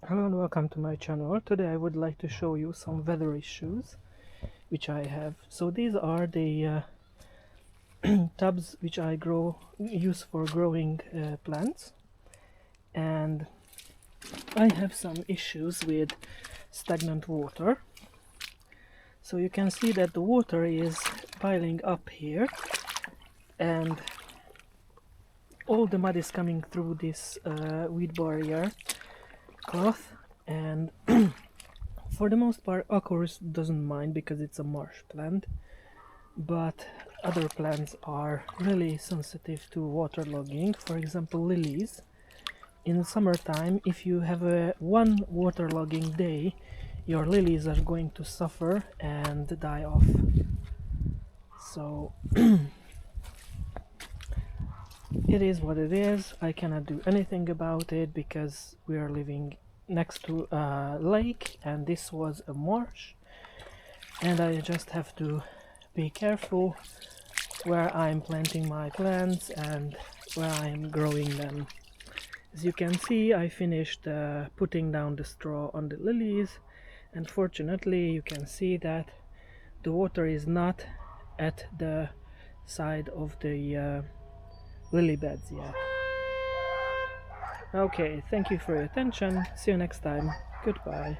Hello and welcome to my channel. Today I would like to show you some weather issues which I have. So these are the tubs which I use for growing plants, and I have some issues with stagnant water. So you can see that the water is piling up here and all the mud is coming through this weed barrier cloth, and for the most part Acorus doesn't mind because it's a marsh plant, but other plants are really sensitive to waterlogging. For example, lilies. In summertime, if you have one waterlogging day, your lilies are going to suffer and die off. So it is what it is. I cannot do anything about it because we are living next to a lake and this was a marsh, and I just have to be careful where I'm planting my plants and where I'm growing them. As you can see, I finished putting down the straw on the lilies, and fortunately you can see that the water is not at the side of the lily beds yet. Okay, thank you for your attention. See you next time. Goodbye.